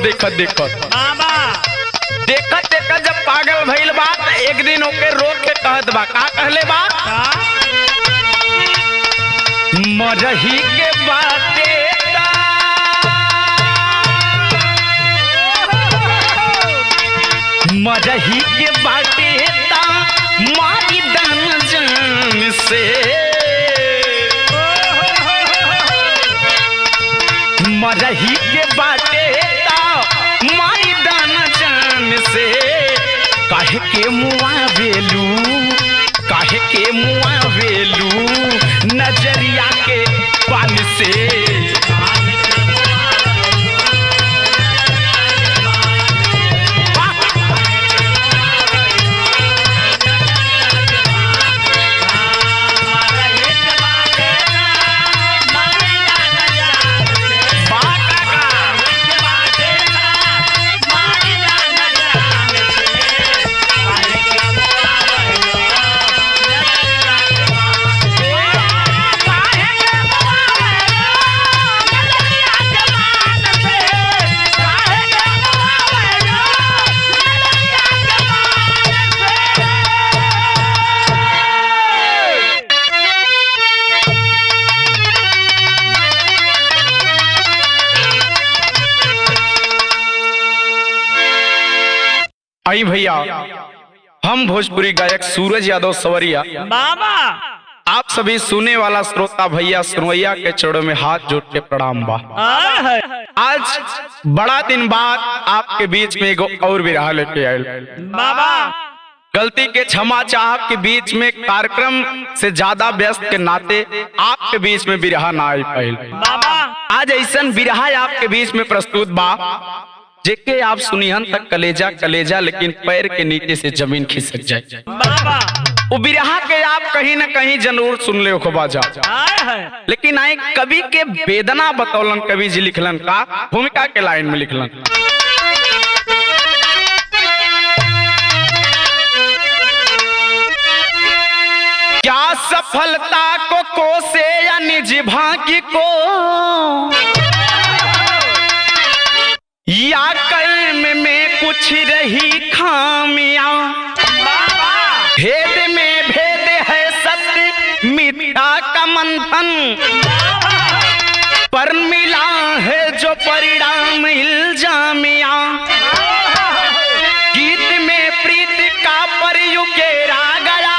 देखत देखत बाबा देखत देखत जब पागल भइल बा त एक दिन ओके रोक के कहत बा, का कहले बा? मरही के बाटे मरही के बाटे ता मारी दान जान से, मरही के बाटे ता मारी दान जान से, काहे के मुआ बेलू, काहे के मुआ बेलू नजरिया के पान से। आई भैया, हम भोजपुरी गायक सूरज यादव सवरिया बाबा आप सभी सुने वाला श्रोता भैया सुनवैया के चरणों में हाथ जोड़ के प्रणाम बा। आज बड़ा दिन बाद आपके बीच में एगो और विरहा लेके आयल बाबा। गलती के क्षमा चाह के बीच में कार्यक्रम से ज्यादा व्यस्त के नाते आपके बीच में विरहा ना आई पाइल बाबा। आज ऐसा विरहा आपके बीच में प्रस्तुत बा जेके आप सुनिहन तक कलेजा कलेजा लेकिन पैर के नीचे से जमीन खिसक जाए बाबा। वो बिरहा के आप कहीं न कहीं जरूर सुन ले हो बाजा, लेकिन आए कवि के वेदना बतौलन, कवि जी लिखलन का भूमिका के लाइन में लिखलन। क्या सफलता को कोसे या निज भाग्य को, या कर्म में कुछ रही खामियां, भेद में भेद है सत्य मिथ्या का मंथन, पर मिला है जो परिणाम इल्जामिया, गीत में प्रीत का परयुकेरा गया,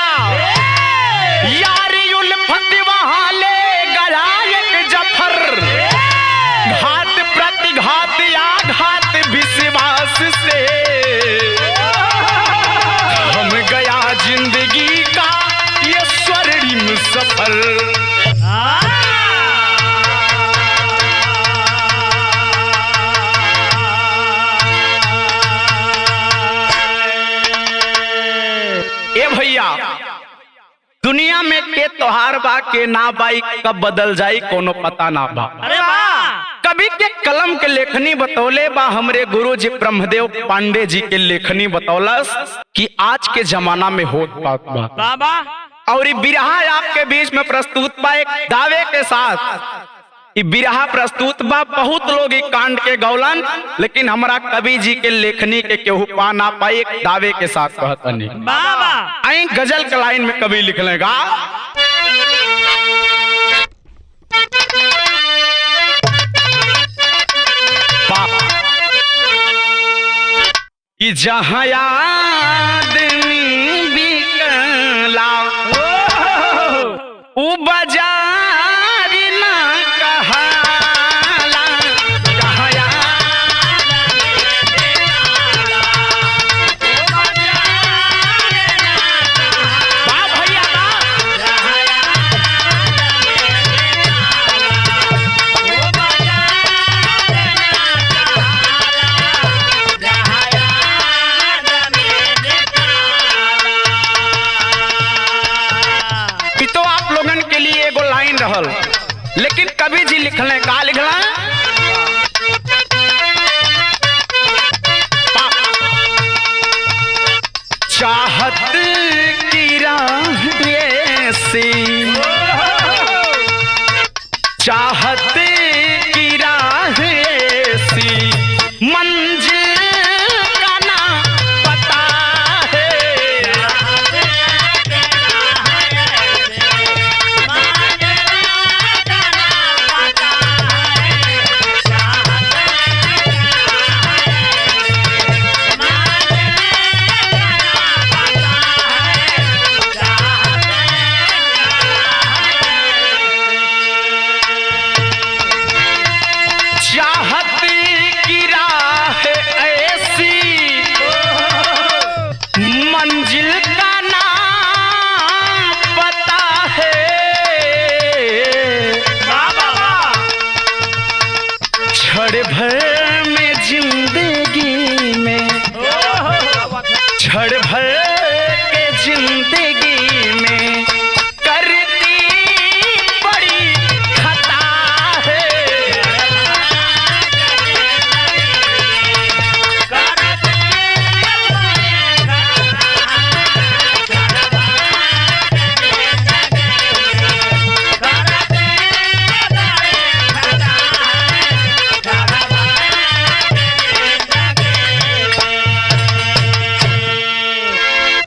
यारी उल्फत वहां ले गया एक जफर, घात प्रतिघात आघात विश्वास से, हम गया जिंदगी का ये स्वर्णिम सफर। ए भैया, दुनिया में के त्योहार बा के ना बाई, कब बदल जाई कोनो पता ना बा। अरे वाह। कवि के कलम के लेखनी बतौले बा हमरे गुरु जी ब्रह्मदेव पांडे जी के लेखनी बतौलस कि आज के जमाना में होत बात बा बाबा। और ये बिरहा आपके बीच में प्रस्तुत बा एक दावे के साथ। ये बिरहा प्रस्तुत बा, बहुत लोग एक कांड के गौलन, लेकिन हमारा कवि जी के लेखनी के केहू पा ना पाई, एक दावे के साथ कहतनी बाबा। आई गजल के लाइन में कवि लिख लेगा। कि जहाँ आदमी बिकला उ बाजार ना कहाला, जहाँ वाह भैया तो आप लोगन के लिए एगो लाइन रहल, लेकिन कवि जी लिखले का लिखला। चाहत की राह ऐसी, चाहत की राह ऐसी मन क्षण भर के जिंदगी में करती बड़ी खता है।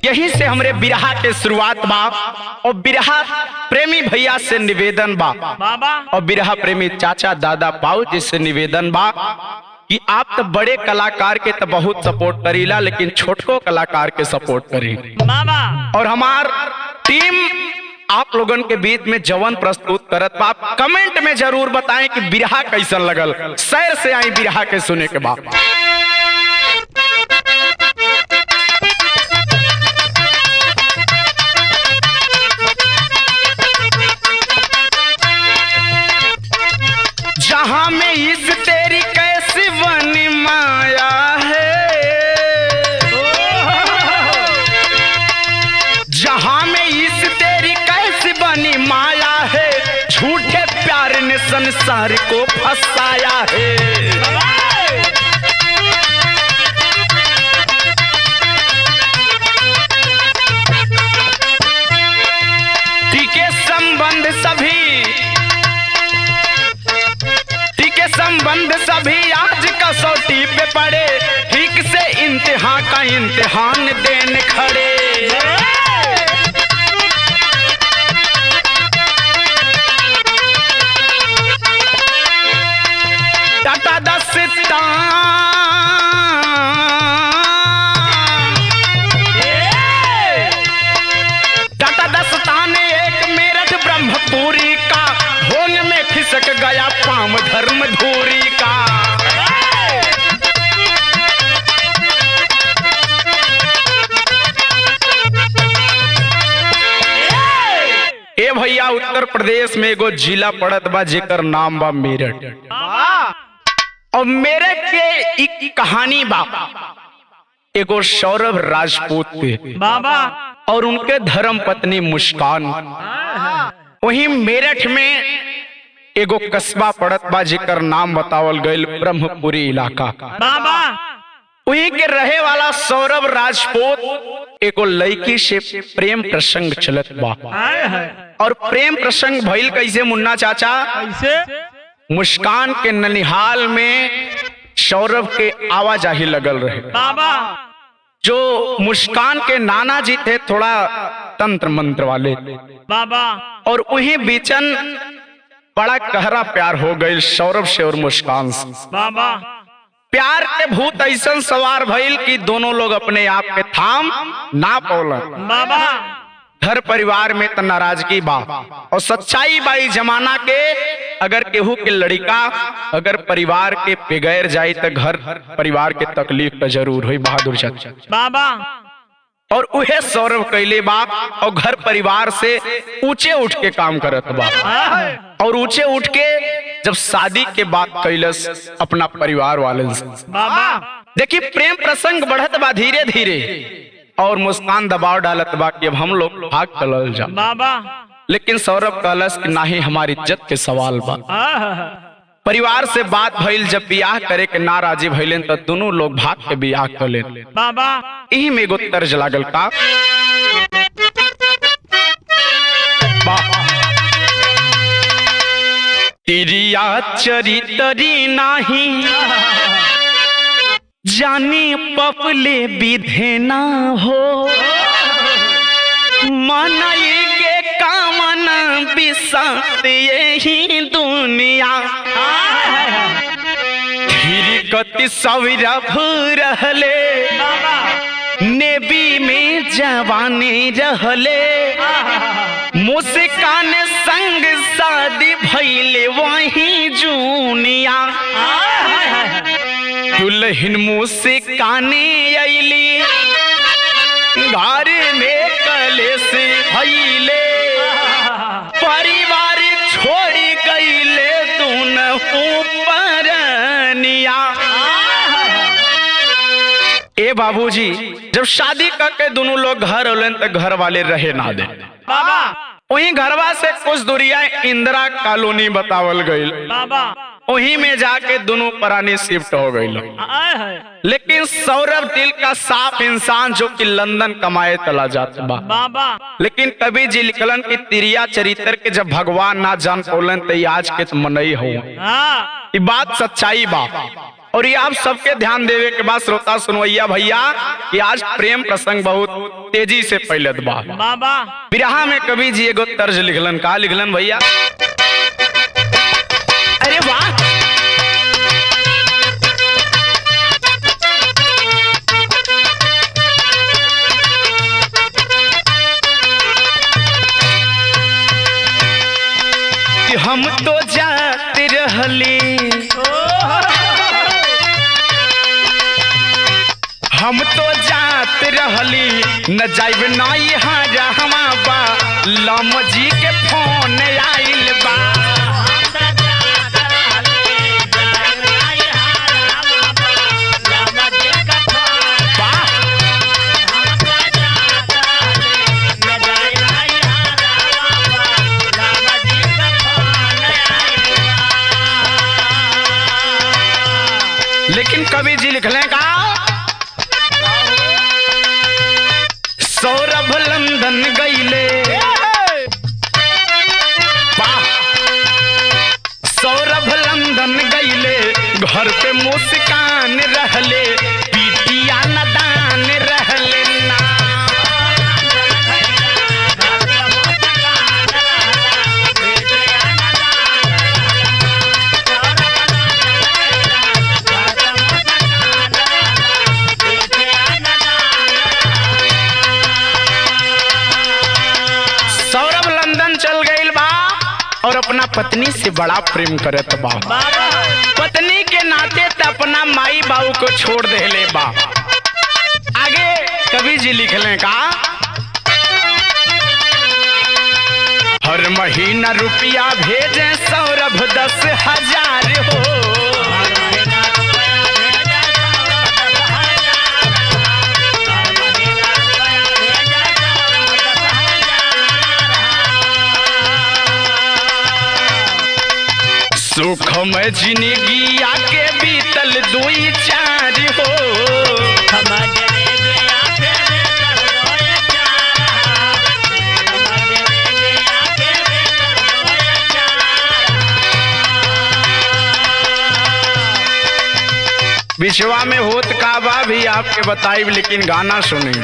यहीं से हमरे बिरहा के शुरुआत बा और बिरहा प्रेमी भैया से निवेदन बा और बिरहा प्रेमी चाचा दादा बाबू जी से निवेदन बा कि आप तो बड़े कलाकार के तो बहुत सपोर्ट करीला, लेकिन छोटको कलाकार के सपोर्ट करी। और हमार टीम आप लोगन के बीच में जवन प्रस्तुत करत बा, कमेंट में जरूर बताएं कि बिरहा कैसा लगल। शहर से आई बिरहा के सुने के बाद। जहां में इस तेरी कैसी बनी माया है, जहां में इस तेरी कैसी बनी माया है, झूठे प्यार ने संसार को फंसाया है। टीके संबंध सभी आज कसौटी पे पड़े, ठीक से इम्तिहान का इम्तिहान देने खड़े। टाटा दस्तान एक मेरठ ब्रह्मपुरी का, ढोंग में खिसक गया पाम धर्म धूरी का। ए भैया उत्तर प्रदेश में एगो जिला पड़त बा जेकर नाम बा मेरठ। और मेरठ के एक कहानी बा एगो सौरभ राजपूत के और उनके धर्म पत्नी मुस्कान। वहीं मेरठ में एगो कस्बा पड़त बा जेकर नाम बतावल गईल ब्रह्मपुरी इलाका। वहीं के रहे वाला सौरभ राजपूत एगो लड़की से प्रेम प्रसंग चलत बा। और प्रेम प्रसंग भइल कैसे मुन्ना चाचा? मुस्कान के ननिहाल में सौरभ के आवाजाही लगल रहे। जो मुस्कान के नाना जी थे थोड़ा तंत्र मंत्र वाले, और वहीं बीचन बड़ा गहरा प्यार हो गई सौरभ से और मुस्कान से। प्यार के भूत ऐसा सवार भइल कि दोनों लोग अपने आप के थाम ना पौलन। घर परिवार में तो नाराजगी बा और सच्चाई बा इस जमाना के। अगर केहू के लड़का अगर परिवार के बगैर जाए तो घर परिवार के तकलीफ तो जरूर हुई बहादुर चाचा। और उहे सौरभ कैले बा और घर परिवार से ऊंचे उठ के काम करत बा। और ऊंचे उठ के जब शादी के बाद कैलस अपना परिवार वाले से। देखिए प्रेम प्रसंग बढ़त बा धीरे धीरे, और मुस्कान दबाव डालत बा कि अब हम लोग भाग चलल जा। लेकिन सौरभ कहलस कि नहीं, हमारी इज्जत के सवाल बा। परिवार से बात भइल, जब बियाह करे के ना राजी भइलेन तो दोनों लोग भाग के बियाह कर लेन। यही में एगो तर्ज लागल का, तिरिया चरितरी नाही जानी पपले विधे ना हो, मनई के कामन बिसात यही दुनिया। फिर कति सौरभ रहले नेवी में जवानी रहले, मुस्कान संग शादी भइले वही जूनिया। दुल्हन मुस्काने अइली घर में कलेश भइले, परिवार छोड़ी गइले दुनहु परनिया। ए बाबूजी जब शादी करके दोनों लोग घर औलन तो घर वाले रहे ना दे बाबा वहीं घरवा से कुछ दूरिया इंदिरा कॉलोनी बतावल गई बाबा वहीं में जाके दोनों प्राणी शिफ्ट हो गई। आए है लेकिन सौरभ दिल का साफ इंसान जो कि लंदन कमाए चला जाता बा बाबा लेकिन कभी जी लिखलन की तिरिया चरित्र के जब भगवान ना जान पौलन तो आज के तो मनई हो हाँ ये बात सच्चाई बा। और ये आप सबके ध्यान देवे के बाद श्रोता सुनवैया भैया कि आज प्रेम प्रसंग बहुत तेजी से फैलत बा। बाबा बिरहा में कवि जी एगो तर्ज लिखलन का लिखलन भैया अरे वाह कि हम तो जाते रहली हम तो जात रहली न जाइब नाई हाजा हमा बा लम जी के फोन आइल बा लेकिन कवि जी लिख लें का सौरभ लंदन गईले सौरभ लंदन गईले घर पे मुस्कान रहले पीटिया नदान रहले ना और अपना पत्नी से बड़ा प्रेम करत बा पत्नी के नाते त अपना माई बाबू को छोड़ देले बा। आगे कवि जी लिख लें का हर महीना रुपया भेजे सौरभ 10,000 हो सुख में जिंदगी आके बीतल 2-4 हो विश्वा में होत काबा भी आपके बताइब लेकिन गाना सुनी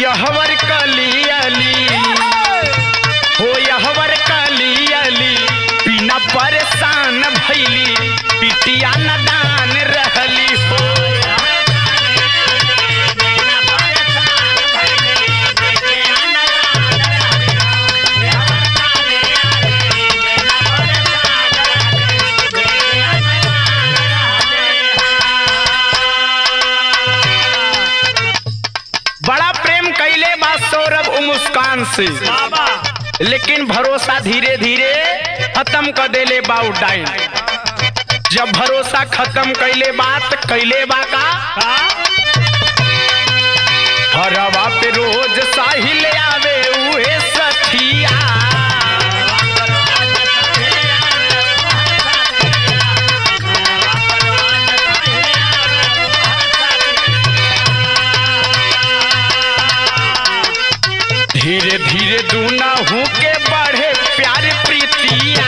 यहवर कलियली हो यहवर कलियली बिना परेशान भैली पिटिया नदान रहली हो बड़ा प्रेम कैले बा सौरभ मुस्कान से लेकिन भरोसा धीरे धीरे खत्म कर देले बा डाइन। जब भरोसा खत्म कैले बात कैले बा का हरवा पे रोज साहिल आवे उहे सखिया धीरे धीरे दूना हूँ के बढ़े प्यार प्रीतिया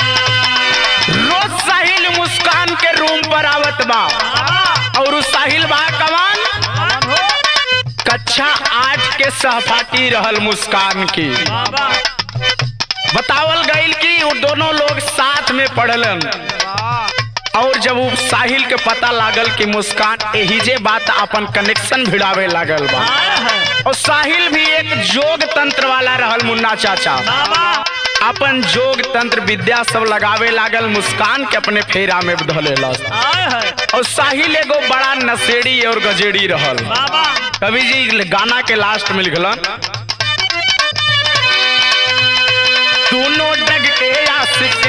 रोज साहिल मुस्कान के रूम पर आवत बा और उस साहिल बा कमान कक्षा 8 के सहपाठी रहल मुस्कान की। बतावल गईल कि वो दोनों लोग साथ में पढ़लन और जब वो साहिल के पता लागल कि मुस्कान यही जे बात अपन कनेक्शन भिड़ावे लागल बा और साहिल भी एक जोग तंत्र वाला रहल मुन्ना चाचा अपन जोग तंत्र विद्या सब लगावे लागल, मुस्कान के अपने फेरा में धले लस। और साहिल एगो बड़ा नशेड़ी और गजेड़ी रहल। कवि जी गाना के लास्ट में लिखलन, दोनों डग के आशिक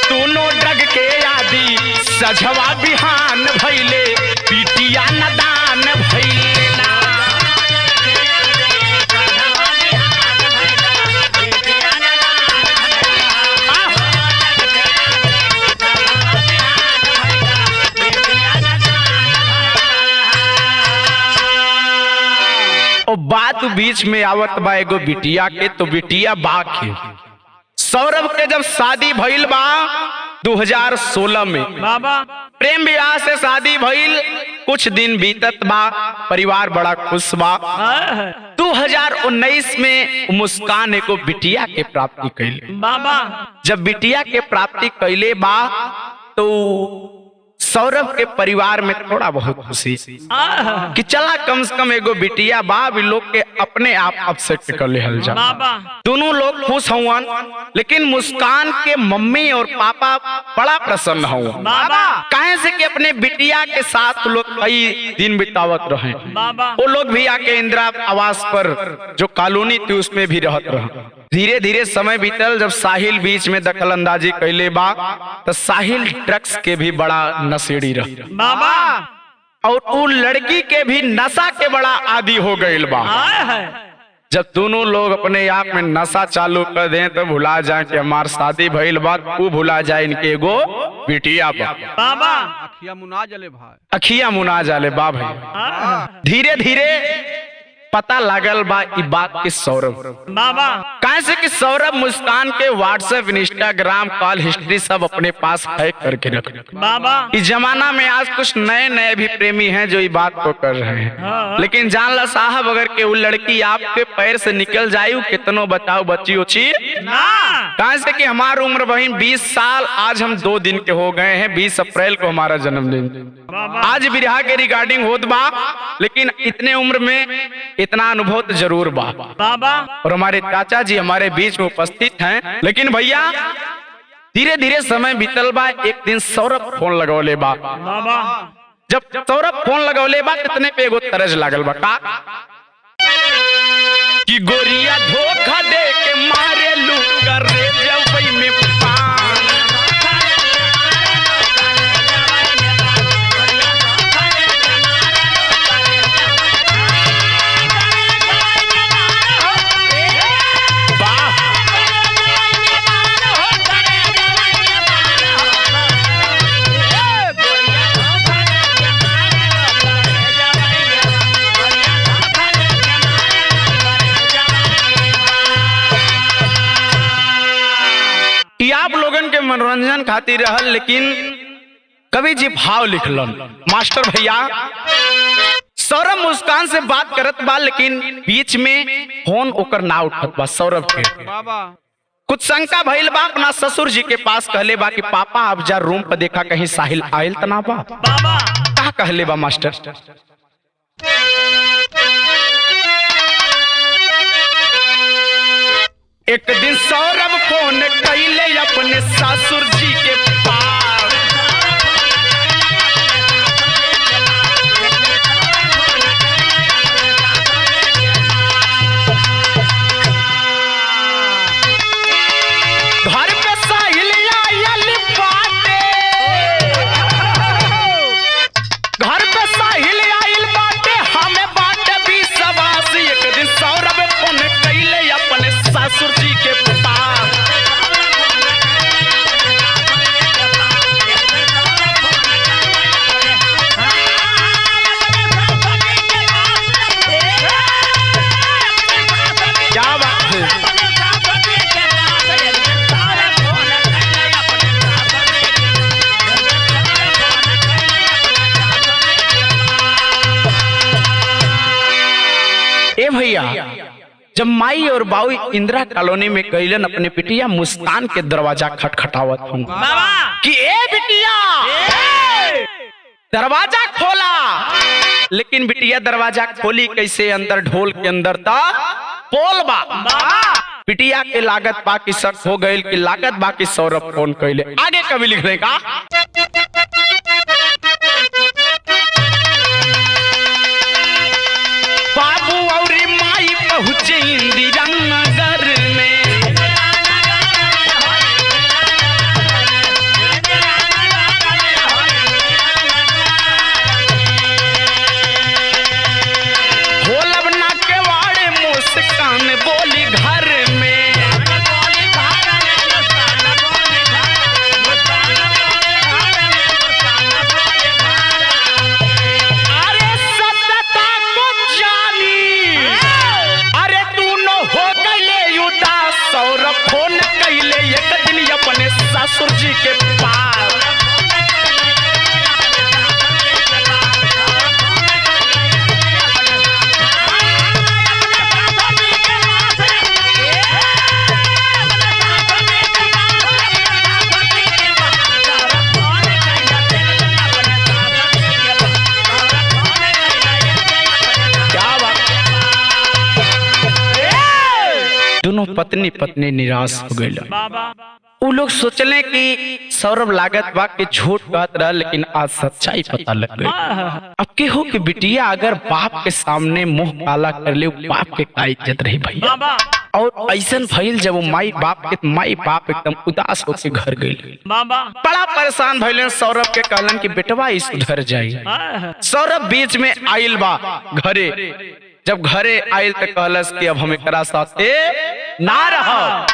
दोनों डग के आदि सजवा बिहान भइले, पिटिया नदान भइले ना। और बात बीच में आवत बा एगो बिटिया के, तो बिटिया बा के सौरभ के जब शादी भइल बा 2016 में प्रेम विवाह से शादी भइल, कुछ दिन बीतत बा, परिवार बड़ा खुश बा। 2019 में मुस्कान एको बिटिया के प्राप्ति कैले। जब बिटिया के प्राप्ति कैले बा तो सौरभ के परिवार में थोड़ा बहुत खुशी कि चला कम से कम एगो बिटिया बा, भी लोग के अपने आप अपसेट कर लेहल जा। दोनों लोग खुश हुआ, लेकिन मुस्कान के मम्मी और पापा बड़ा प्रसन्न हुआ। कहे से कि अपने बिटिया के साथ लोग कई दिन बितावत रहे। वो लोग भी आके इंदिरा आवास पर जो कॉलोनी थी उसमें भी रहत रहे। धीरे धीरे समय बीतल, जब साहिल बीच में दखल अंदाजी कैले बा तो साहिल ड्रग्स के भी बड़ा नशेड़ी रहा और वो लड़की के भी नशा के बड़ा आदी हो गईल बा। जब दोनों लोग अपने आप में नशा चालू कर दें तो भुला जाए कि हमार शादी भइल बा, वो भुला जाए इनके एगो बिटिया बा। अखिया मुना जले भाई, अखिया मुना जाले बा भाई। धीरे धीरे पता लागल बा ई बात के सौरभ कहे से कि सौरभ मुस्कान के व्हाट्सएप इंस्टाग्राम कॉल हिस्ट्री सब अपने पास हैक करके रख। इस जमाना में आज कुछ नए नए भी प्रेमी हैं जो ये बात को कर रहे हैं, लेकिन जान ला साहब अगर के वो लड़की आपके पैर से निकल जाये कितनो बताओ बच्ची उची। कहे से कि हमारी उम्र बहन 20 साल, आज हम 2 दिन के हो गए हैं। 20 अप्रैल को हमारा जन्मदिन। आज बिरहा के रिगार्डिंग होत बा, लेकिन इतने उम्र में इतना अनुभव तो जरूर बा। और हमारे चाचा जी हमारे बीच में उपस्थित हैं। लेकिन भैया धीरे धीरे समय बीतल बा। एक दिन सौरभ फोन लगौले बा। जब सौरभ फोन लगौले बा कितने पे एगो तरज लागल बा का कि गोरिया धोखा दे के मारे लू कर रे जवई में आप लोगन के मनोरंजन खातिर रहल, लेकिन कवि जी भाव लिखलन। मास्टर भैया सौरभ मुस्कान से बात करत बा, लेकिन बीच में फोन ओकर ना उठत बा सौरभ के। कुछ शंका भइल बा, अपना ससुर जी के पास कहले बा कि पापा आप जा रूम पर देखा कहीं साहिल आयल तना बा। का कहले बा मास्टर? एक दिन सौरभ फोन कैले अपने ससुर जी के पास। घर पे साहिल आयल बाटे, घर पे साहिल आयल बाटे, हमें बाटे 20 सवास। एक दिन सौरभ फोन कैले अपने ससुर जी के पास। क्या बात है? ए भैया जब माई और बाऊ इंदिरा कॉलोनी में गईलन, अपने बिटिया मुस्कान के दरवाजा खटखटावत हूँ कि ए बिटिया दरवाजा खोला। लेकिन बिटिया दरवाजा खोली कैसे? अंदर ढोल के अंदर था पोल बा। बिटिया के लागत बाकी शक हो गई कि लागत बाकी सौरभ फोन कैले। आगे कभी लिख रहे का बाबू और माई पहुंचे इंदिरा नगर में। बोली घर में अरे सत्यता को जानी अरे तू न हो गए उदास। सौरभ फोन कैले एक दिन अपने ससुर जी के पास। दोनों पत्नी पत्नी निराश हो गए। वो लोग सोचले कि सौरभ लागत बा के झूठ कहत रहा, लेकिन आज सच्चाई पता लग गई। अब के हो कि बिटिया अगर बाप के सामने मुंह काला कर ले, बाप के का इज्जत रही भैया। और ऐसा भइल जब वो माई बाप एकदम उदास होकर घर गई। बड़ा परेशान भइले। सौरभ के कहलन कि बेटवा ई सुधर जाई। सौरभ बीच में आइल बा घरे। जब घरे आइल तो कहलस कि अब हम एकरा साथे ना रहो।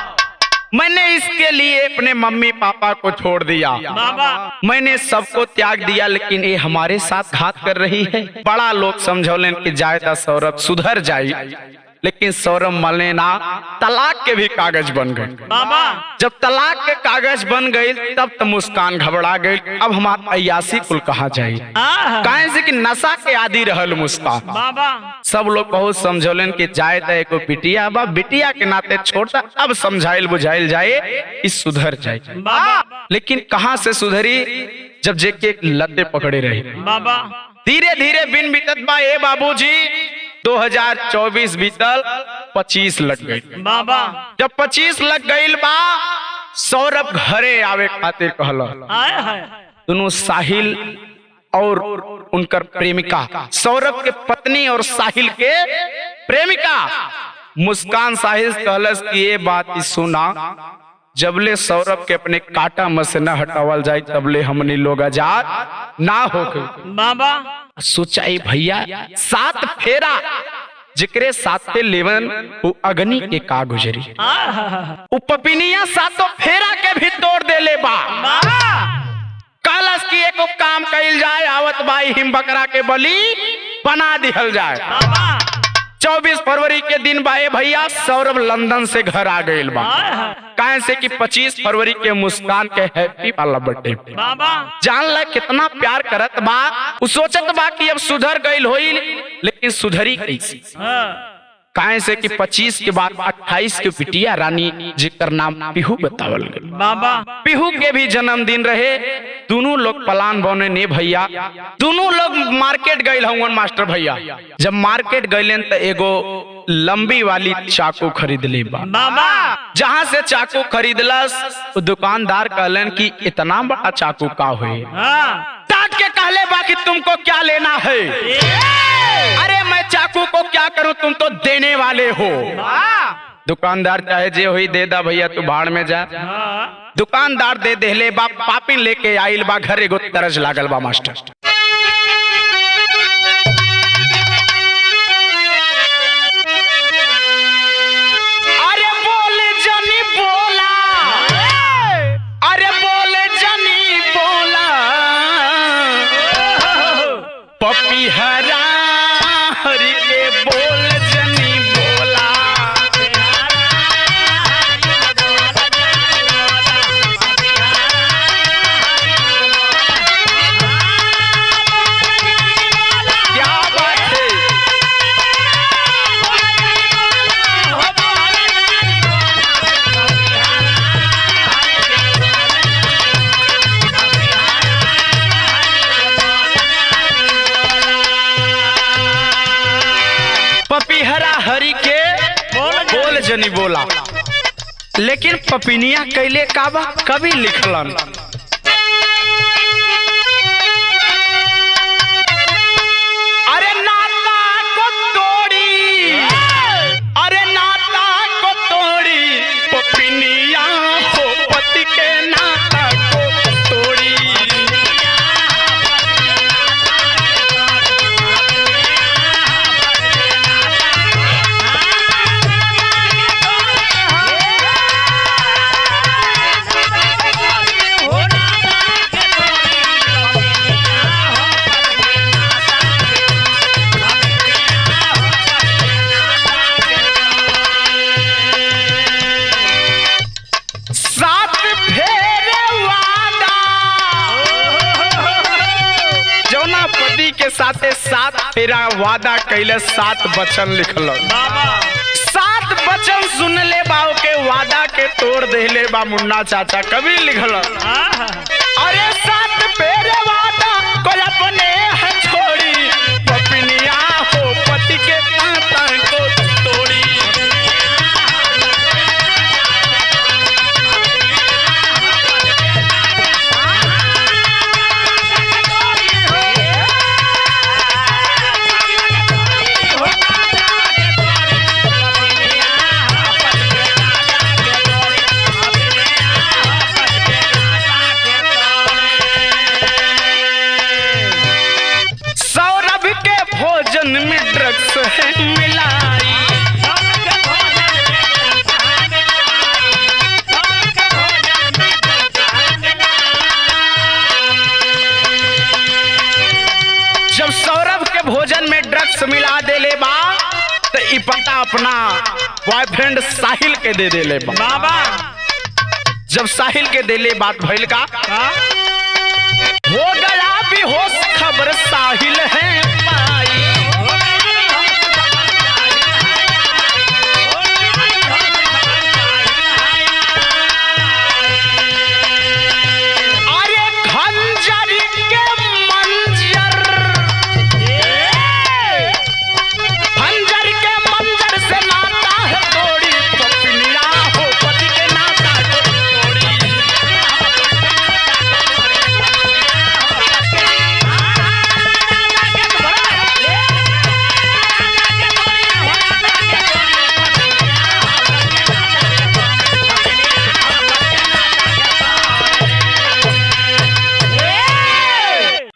मैंने इसके लिए अपने मम्मी पापा को छोड़ दिया, मैंने सबको त्याग दिया, लेकिन ये हमारे साथ घात कर रही है। बड़ा लोग समझौलन कि जायदा सौरभ सुधर जाई, लेकिन सौरभ माने ना। तलाक के भी कागज बन गए। जब तलाक के कागज बन गए तब तो मुस्कान घबरा गई। अब हमारा अयासी कुल कहा जाए, कहे से कि नशा के आदि रहल मुस्कान। सब लोग बहुत समझौलन कि जाए तो एको बिटिया बा, बिटिया के नाते छोड़ता। अब समझाइल बुझाइल जाए इस सुधर जाए। लेकिन कहां से सुधरी जब जेके लते पकड़े रहे। धीरे धीरे बिन बीतत बा। ए बाबूजी 2024 बीतल, 25 लग गई। जब 25 लग गई बा, सौरभ घरे आवे खातिर कहला। दोनों साहिल और उनकर प्रेमिका, सौरभ के पत्नी और साहिल के प्रेमिका मुस्कान साहिल कहलस कि ये बात सुना, जबले सौरभ के अपने काटा में से न हटावल जाए तबले हमने लोग आजाद ना हो। सोचाई भैया 7 फेरा जिक्रे 7 लेवन वो अग्नि के का गुजरी। वो पपिनिया 7 फेरा के भी तोड़ दे ले बा। कलश की एक काम कइल जाए, आवत बाई हिम बकरा के बलि बना दिहल जाए। 24 फरवरी के दिन बाए भैया सौरभ लंदन से घर आ गए बा। कहे से कि 25 फरवरी के मुस्कान के हैप्पी वाला बर्थडे जान ला कितना प्यार करत बा। उ सोचत बा कि अब सुधर गईल होई, लेकिन सुधरी कैसे। कहे से कि 25 के बाद 28 के बिटिया रानी जिकर नाम पीहू बतावल गई। पीहू के भी जन्मदिन रहे। दोनों लोग प्लान बने ने भैया। दोनों लोग मार्केट गए हूँ मास्टर भैया। जब मार्केट गए तो एगो लंबी वाली चाकू खरीद ले बा। जहाँ से चाकू खरीदलस दुकानदार कहलन कि इतना बड़ा चाकू का हुए। डांट के कहले बा कि तुमको क्या लेना है। अरे मैं चाकू को क्या करूं, तुम तो देने वाले हो। दुकानदार चाहे जे हुई दे दा भैया, तू भाड़ में जा। दुकानदार दे देले बा। पापिन लेके आइल बा घर, एगो तरज लागल बा मास्टर। अरे बोले जनी बोला, अरे बोले जनी बोला, पपी हरा हरि के बोल जनी बोला। क्या बात है। पपीहरा हरि के बोल जनी बोला। लेकिन पपिनिया कैले काबा कभी लिखलन अरे नाता को तोड़ी, अरे नाता को तोड़ी पपिनिया हो पति के नाता को तोड़ी। साथे 7 फेरा वादा कैले 7 वचन लिखल। 7 वचन सुन ले बाओ के वादा के तोड़ दे ले बा मुन्ना चाचा कभी लिखल। अरे 7 फेरे वादा को अपने है छोड़ी पपिनिया हो पति के नाता को तोड़ी। में ड्रग्स है मिलाई, जब सौरभ के भोजन में ड्रग्स मिला दे ले बा तो ई पता अपना बॉयफ्रेंड साहिल के दे ले बा। जब साहिल के दे ले बात भइल का हो गया बेहोश खबर साहिल है पाई।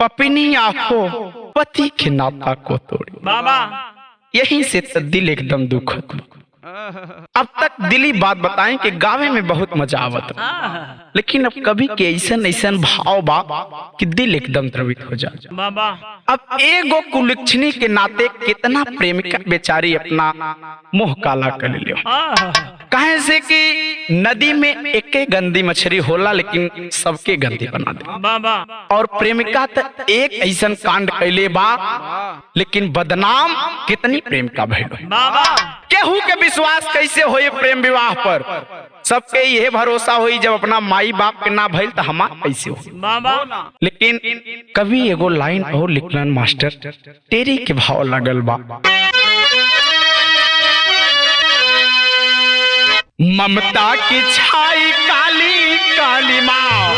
पपिनिया हो पति के नाता को तोड़ी। बाबा यहीं से तो दिल एकदम दुखद। अब तक दिली बात बताएं कि गावे में बहुत मजा आवत, लेकिन अब कभी के ऐसन ऐसन भाव बा कि दिल एकदम द्रवित हो जाए। बाबा अब एगो कुलक्षणी के नाते कितना प्रेमिका बेचारी अपना मुंह काला कर ले, कहे से कि नदी में एक गंदी मछली होला लेकिन सबके गंदी बना दे। बाबा और प्रेमिका तो एक ऐसन कांड कैले बा लेकिन बदनाम कितनी प्रेमिका भइल। बाबा केहू के विश्वास कैसे होई प्रेम विवाह पर, सबके यह भरोसा हुई जब अपना माई बाप के ना भइल तो हमार कैसे हो। बाबा लेकिन कभी एगो लाइन और लिखलन मास्टर तेरी के भाव लगल बा। ममता की छाई काली काली माँ,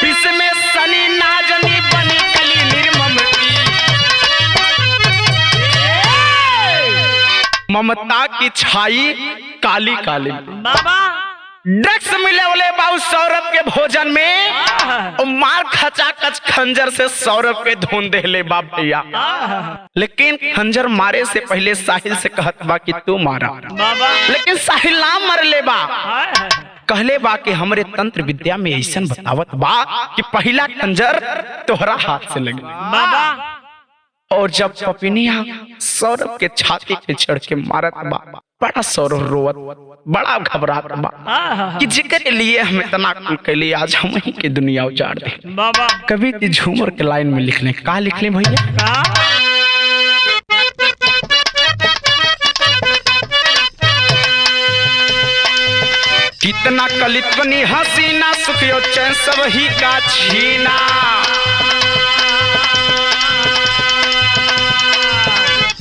इसमें सनी नाजनी बनी कली निर्मम की। ममता की छाई काली काली बाबा ड्रग्स मिले वाले बाबू सौरभ के भोजन में और मार खचाखच खंजर से सौरभ के धुन दे ले बाप भैया। लेकिन खंजर मारे से पहले साहिल से कहत बा कि तू मारा, लेकिन साहिल ना मर ले बा, कहले बा कि हमरे तंत्र विद्या में ऐसा बतावत बा कि पहला खंजर तोहरा हाथ से लगे। बाबा और जब पपिनिया सौरभ के छाती पे चढ़ के मारत बा, बड़ा सौरभ रोवत बड़ा घबरात बा कि जिक्र लिए हम इतना कुल के लिए आज हम ही के दुनिया उजाड़ दे। बाबा कभी ती झूमर के लाइन में लिखने का लिख ले भैया। कितना कलितवनी हसीना सुखियो चैन सब ही का छीना,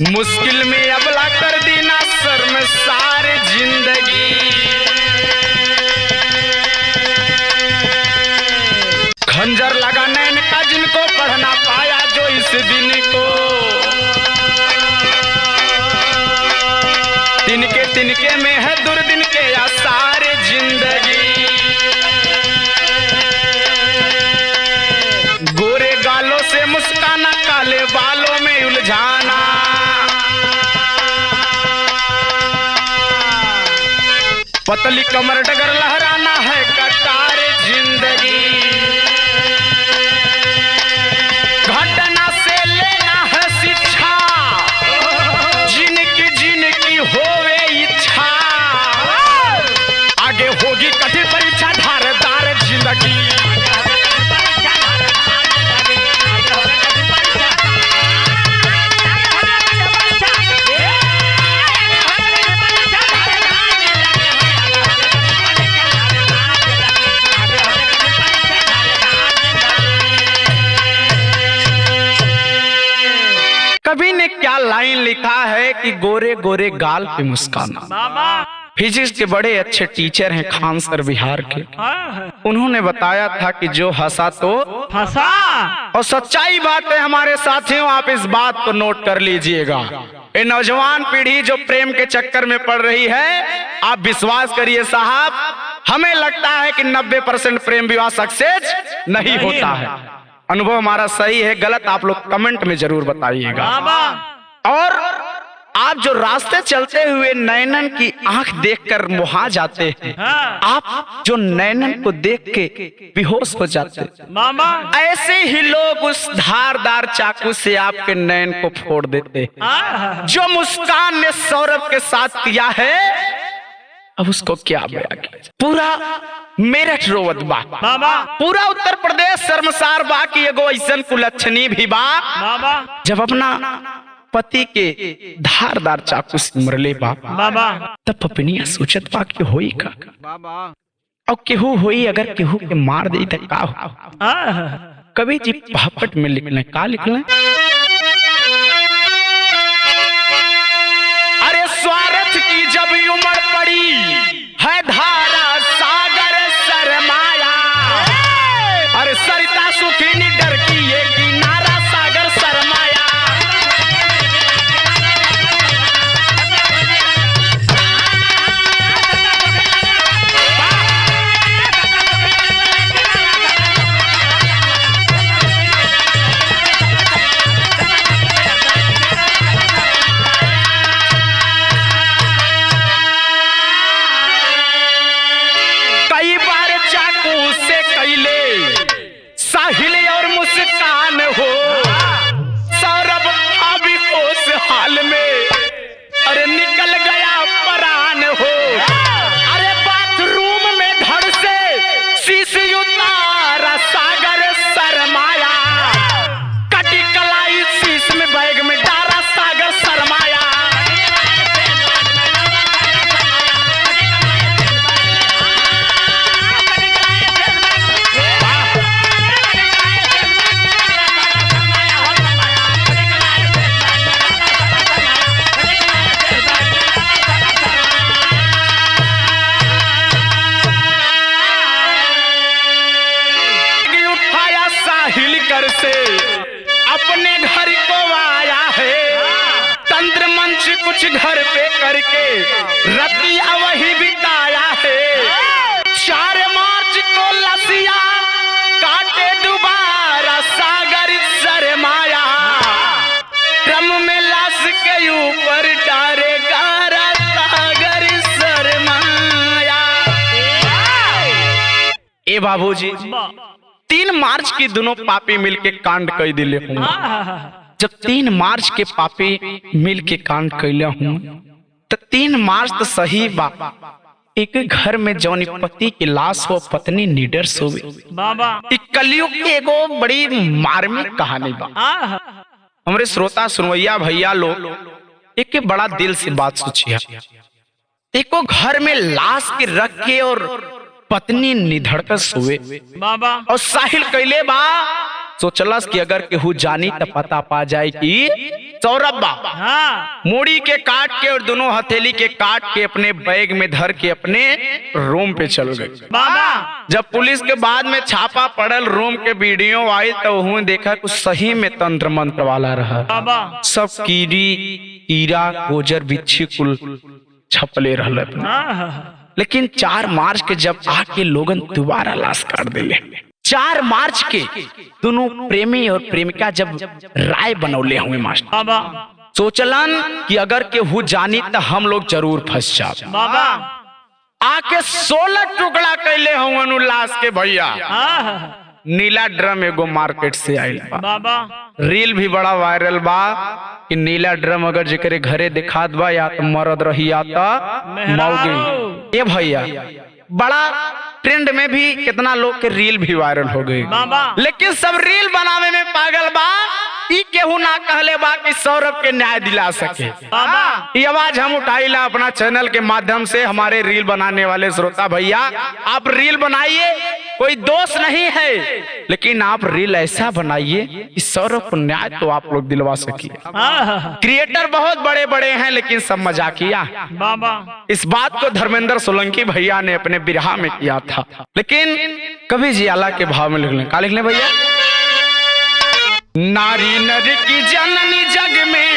मुश्किल में अबला कर देना सर में सारे जिंदगी। तिनके में है दुर्दिन के आसार जिंदगी। गोरे गालों से मुस्काना, काले बालों में उलझाना, पतली कमर डगर लहराना है कटार जिंदगी। घटना से लेना है शिक्षा, जिनकी जिनकी होवे इच्छा, आगे होगी कठिन परीक्षा, धारदार जिंदगी। कवि ने क्या लाइन लिखा है कि गोरे गोरे गाल पे मुस्काना। फिजिक्स के बड़े अच्छे टीचर हैं खान सर बिहार के, उन्होंने बताया था कि जो हंसा तो हंसा। और सच्चाई बात है हमारे साथियों, आप इस बात को नोट कर लीजिएगा। ये नौजवान पीढ़ी जो प्रेम के चक्कर में पड़ रही है, आप विश्वास करिए साहब, हमें लगता है कि 90% प्रेम विवाह सक्सेस नहीं होता है। अनुभव हमारा सही है गलत, आप लोग कमेंट में जरूर बताइएगा। और आप जो रास्ते चलते हुए नैनन की आंख देखकर मुहा जाते हैं, आप जो नैनन को देख के बेहोश हो जाते हैं, ऐसे ही लोग उस धारदार चाकू से आपके नैन को फोड़ देते हैं। जो मुस्कान ने सौरभ के साथ किया है, अब उसको क्या बयां किया। पूरा मेरठ रोवत बा, पूरा उत्तर प्रदेश शर्मसार बा कि एगो ऐसन कुलच्छनी भी बा जब अपना पति के धारदार चाकू से मरले बा, तब पत्नियां सोचत बा कि होई का, और केहू होई अगर केहू के मार दे तो का हो। कवि जी पापट में लिखले का लिखले, अरे स्वार्थ की जब उमड़ पड़ी है धारा सागर सरमाया, अरे सरिता सुखी निडर की ये किनारा सागर सरमाया। साहिल और मुस्कान हो, सौरभ अभी उस हाल में, अरे निकल गया परान हो। अरे बाथरूम में धड़ से शीशी उतारा सागर सरमाया, कटी कलाई शीश में बैग में डारा सागर सरमाया। से अपने घर को आया है, तंत्र मंच कुछ घर पे करके रतिया वही बिताया है। 4 मार्च को लसिया काटे दोबारा सागर सरमाया, ड्रम में लाश के ऊपर डारे गारा सागर सरमाया। ए बाबूजी 3 मार्च की दोनों पापी मिलके कांड कर दिले हूँ। जब 3 मार्च के पापी मिलके कांड कैले हूँ, तो 3 मार्च तो सही बा, एक घर में जौन पति की लाश हो, पत्नी निडर सोवे, कलयुग की एगो बड़ी मार्मिक कहानी बा। हमारे श्रोता सुनवैया भैया लोग एक बड़ा दिल से बात सोचिए। एको घर में लाश के रख के और पत्नी निधड़कर सोवे, और साहिल कैले बा सोचलस कि अगर केहू जानी तो पता पा जाए कि सौरभ बा। मूड़ी के काट के और दोनों हथेली के काट के अपने बैग में धर के अपने रूम पे चल गए। जब पुलिस के बाद में छापा पड़ल, रूम के वीडियो आई, तो उन्होंने देखा कुछ सही में तंत्र मंत्र वाला रहा। सब कीड़ी कीड़ा गोजर बिच्छी कुल छपले रहल लेकिन 4 मार्च के जब आके लोगन दोबारा लाश काट दिले। 4 मार्च के दोनों प्रेमी और प्रेमिका जब राय बनौले हुए मास्टर बाबा सोचलन कि अगर केहू जानी तो हम लोग जरूर फंस जाब। बाबा आके 16 टुकड़ा कैले हुए लाश के भैया। नीला ड्रम एगो मार्केट से आयल बा। बाबा रील भी बड़ा वायरल बा कि नीला ड्रम अगर जेकरे घरे दिखात बा या तो मरद रही या तो मौगी। ये भैया बड़ा ट्रेंड में भी कितना लोग के रील भी वायरल हो गई, लेकिन सब रील बनावे में पागल बा। ई केहू ना कहले बा कि सौरभ के न्याय दिला सके। ये आवाज हम उठाईला अपना चैनल के माध्यम से। हमारे रील बनाने वाले श्रोता भैया, आप रील बनाइए, कोई दोष नहीं है, लेकिन आप रील ऐसा बनाइए कि सौरभ को न्याय तो आप लोग दिलवा सकिए। क्रिएटर बहुत बड़े बड़े हैं लेकिन सब मजाकिया। बाबा इस बात को धर्मेंद्र सोलंकी भैया ने अपने बिरहा में किया था, लेकिन कभी जियाला के भाव में लिख लें। क्या लिख लें भैया? नारी नर की जननी जग में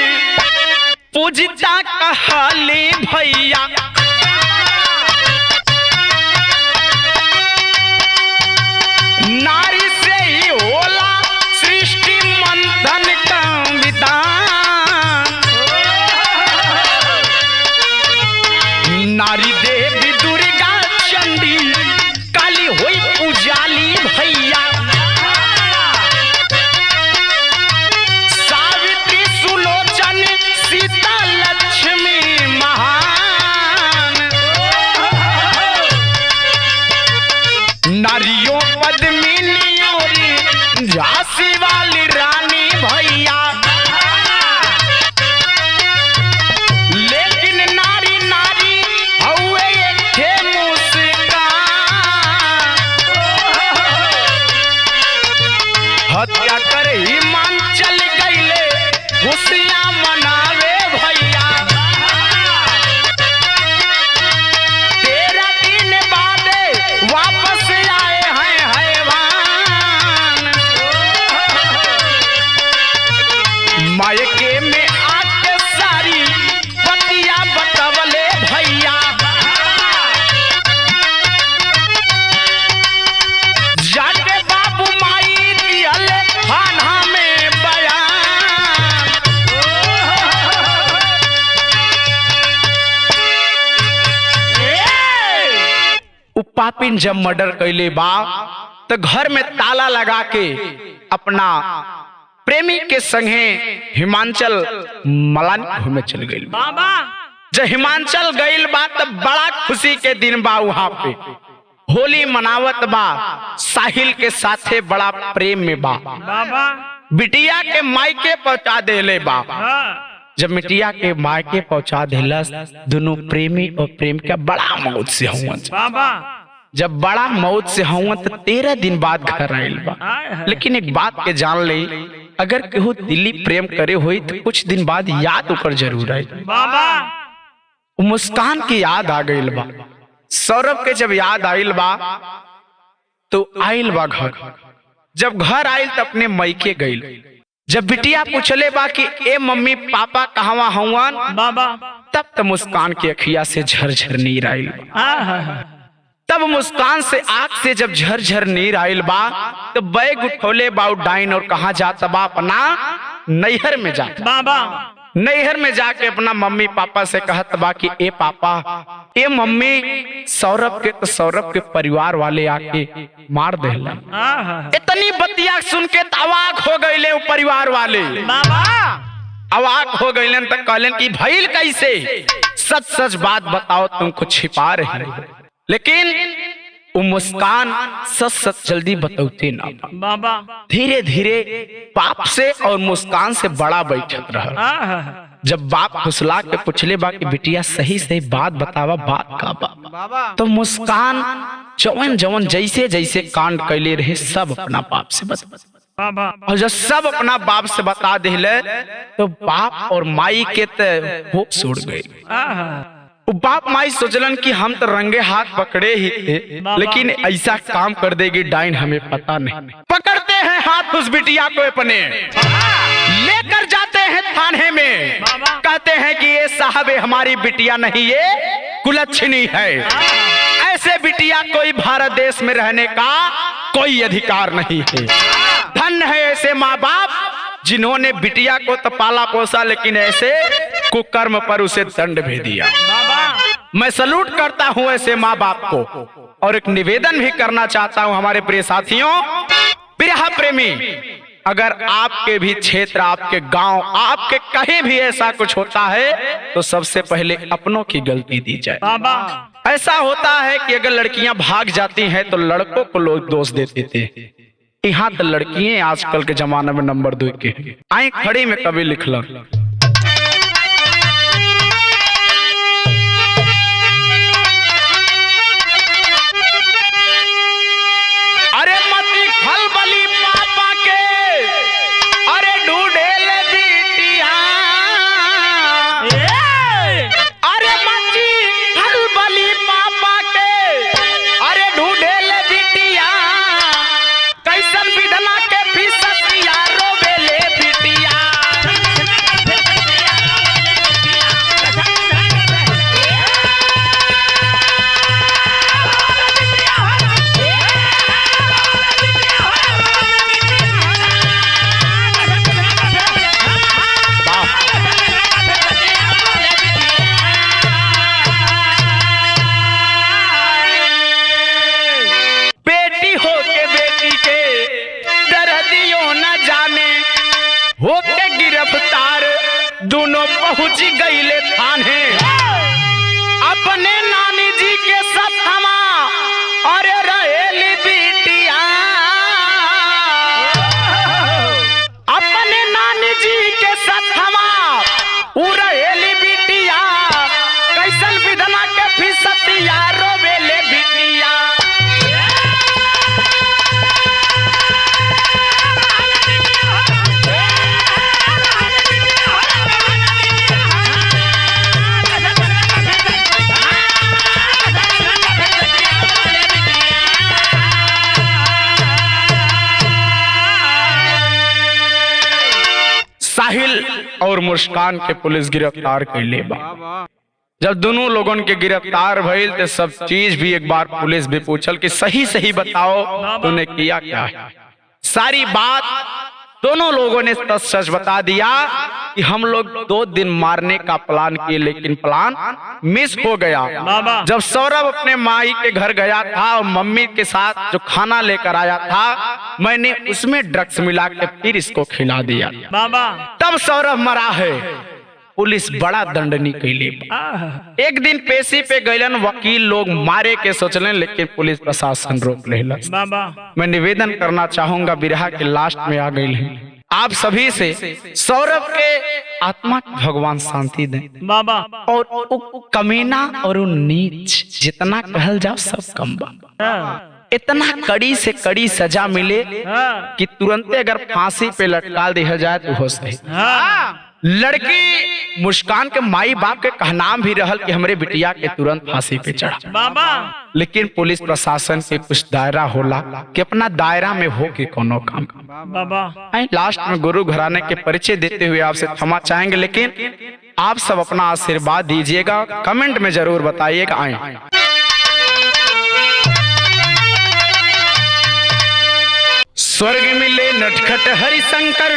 पूजता कहाली भैया। नारी से ही होला सृष्टि मंथन का विधान। नारी देवी दुर्गा चंडी काली हुई पूजाली भैया। सावित्री सुलोचन सीता लक्ष्मी महान। नारियों पद्मिनी और झांसी वाली रानी भैया। लेकिन नारी नारी हुए थे मुस्कान। हत्या कर हिमाचल गईले खुशियां मनावे भैया। 13 दिन बाद वापस आए हैं हैवान। मायके में आके सारी बतिया बतवले भैया। जाके बाबू माई दियल थाना में बयान। उ पापिन जब मर्डर कैले बा तो घर में ताला लगा के अपना प्रेमी के संगे हिमाचल मलानी घूमे चल गई। बाबा जब हिमाचल गईल बा तो बड़ा खुशी के दिन बा। वहां पे होली मनावत बा, साहिल के साथे बड़ा प्रेम में बा। बाबा बिटिया के मायके पहुंचा देले बा। जब मिटिया के मायके पहुंचा देलस, दोनों प्रेमी और प्रेमिका बड़ा मौत से हुआ। बाबा जब बड़ा मौत से हुआ तो 13 दिन बाद घर आयल बा। लेकिन एक बात के जान ले, अगर केहू दिल्ली प्रेम करे हुई तो कुछ दिन बाद याद ओकर जरूर आई। बाबा मुस्कान की याद आ गई बा। सौरभ के जब याद आयल बा तो आयल बा घर। जब घर आयल तो अपने मैके गईल। जब बिटिया पूछले बा कि ए मम्मी पापा कहवा हवन, बाबा तब तो मुस्कान की अखिया से झरझर नीर आयल बा। तब मुस्कान से आंख से जब झरझर नीर आयल बा तो बैग उठौले बा डाइन और कहा जाता बा अपना नैहर में जाता। बाबा नैहर में जाके अपना मम्मी पापा से कहत बा कि ए पापा ए मम्मी सौरभ के परिवार वाले आके मार देलन। इतनी बतिया सुन के अवाक हो गए परिवार वाले। बाबा अवाक हो गए तो कहलन कि भइल कैसे, सच सच बात बताओ, तुमको छिपा रहे हो। लेकिन वो मुस्कान सच सच जल्दी बतौते ना। बाबा धीरे धीरे बाप से और मुस्कान से बड़ा बैठत रहा। जब बाप फुसला के पूछले बा कि बिटिया सही सही बात बतावा, बात का बाबा, तो मुस्कान जवन जवन जैसे जैसे कांड कैले रहे सब अपना बाप से बता। बाबा और जब सब अपना बाप से बता दिले तो बाप और माई के तो होश उड़ गए। बाप माई सोचलन कि हम तो रंगे हाथ पकड़े ही थे, लेकिन ऐसा काम कर देगी डाइन हमें पता नहीं। पकड़ते हैं हाथ उस बिटिया को अपने, लेकर जाते हैं थाने में, कहते हैं कि ये साहब हमारी बिटिया नहीं, ये कुलच्छनी है। ऐसे बिटिया कोई भारत देश में रहने का कोई अधिकार नहीं है। धन्य है ऐसे माँ बाप जिन्होंने बिटिया को तो पाला पोसा, लेकिन ऐसे कुकर्म पर उसे दंड भी दिया। मैं सलूट करता हूं ऐसे माँ बाप को, और एक निवेदन भी करना चाहता हूं हमारे प्रिय साथियों, बिरहा प्रेमी, अगर आपके भी क्षेत्र, आपके गांव, आपके कहीं भी ऐसा कुछ होता है तो सबसे पहले अपनों की गलती दी जाए। ऐसा होता है कि अगर लड़कियां भाग जाती हैं तो लड़कों को लोग दोष देते थे। यहाँ तो लड़कियां आजकल के जमाने में नंबर 2 के आई खड़ी में कभी लिखल। अरे मती फल बली पापा के, अरे ढूंढेल बिटिया, अरे मती फल बली पापा के, अरे ढूंढेल बिटिया, कैसन विधना के फिसतिया रोवेले बिटिया। बेटी हो के बेटी के दर्दियों न जाने, हो के गिरफ्तार दोनों पहुंच गईले थाने। अपने नानी जी के सथमा अरे रहेली बिटिया, अपने नानी जी के सथमा उ रहेली बिटिया, कैसन विधना के फिसतिया रोवेले बिटिया। साहिल और मुस्कान के पुलिस गिरफ्तार कर ले बा। जब दोनों लोगों के गिरफ्तार भइल तो सब चीज भी एक बार पुलिस भी पूछल कि सही सही बताओ तूने किया क्या है। सारी बात दोनों लोगों ने सच सच बता दिया कि हम लोग 2 दिन मारने का प्लान किए, लेकिन प्लान मिस हो गया। जब सौरभ अपने माई के घर गया था और मम्मी के साथ जो खाना लेकर आया था, मैंने उसमें ड्रग्स मिला के फिर इसको खिला दिया, तब सौरभ मरा है। पुलिस बड़ा दंडनी कैले। एक दिन पेशी पे गइलन, वकील लोग मारे के सोचलन, लेकिन पुलिस प्रशासन रोक लेला। मैं निवेदन करना चाहूंगा, बिरहा के लास्ट में आ गई है, आप सभी से सौरभ के आत्मा को भगवान शांति दें। और कमीना और नीच जितना कहल जाओ सब कम बा। इतना कड़ी से कड़ी सजा मिले कि तुरंत अगर फांसी पे लटका दिया जाए तो हो सही। लड़की मुस्कान के माई बाप के कहनाम भी रहल कि हमरे बिटिया के तुरंत फांसी पे चढ़ा, लेकिन पुलिस प्रशासन के कुछ दायरा होला कि अपना दायरा में हो के कोनो काम। लास्ट में गुरु घराने के परिचय देते हुए आपसे क्षमा चाहेंगे, लेकिन आप सब अपना आशीर्वाद दीजिएगा, कमेंट में जरूर बताइएगा। आए स्वर्ग मिले नटखट हरिशंकर,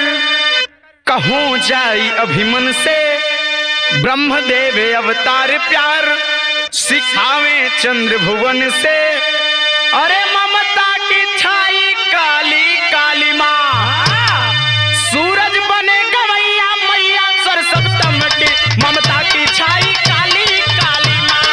कहूँ जाई अभिमन से, ब्रह्मदेव अवतार प्यार सिखावे चंद्र भुवन से। अरे ममता की छाई काली काली माँ, सूरज बने गवैया मैया सरसप्तम की, ममता की छाई काली काली माँ।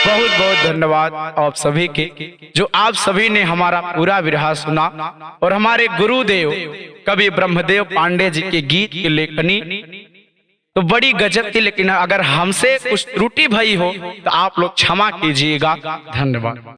बहुत बहुत धन्यवाद आप सभी के, जो आप सभी ने हमारा पूरा बिरहा सुना। और हमारे गुरुदेव कवि ब्रह्मदेव पांडे जी के गीत की लेखनी तो बड़ी गजब थी, लेकिन अगर हमसे कुछ त्रुटि भई हो तो आप लोग क्षमा कीजिएगा। धन्यवाद।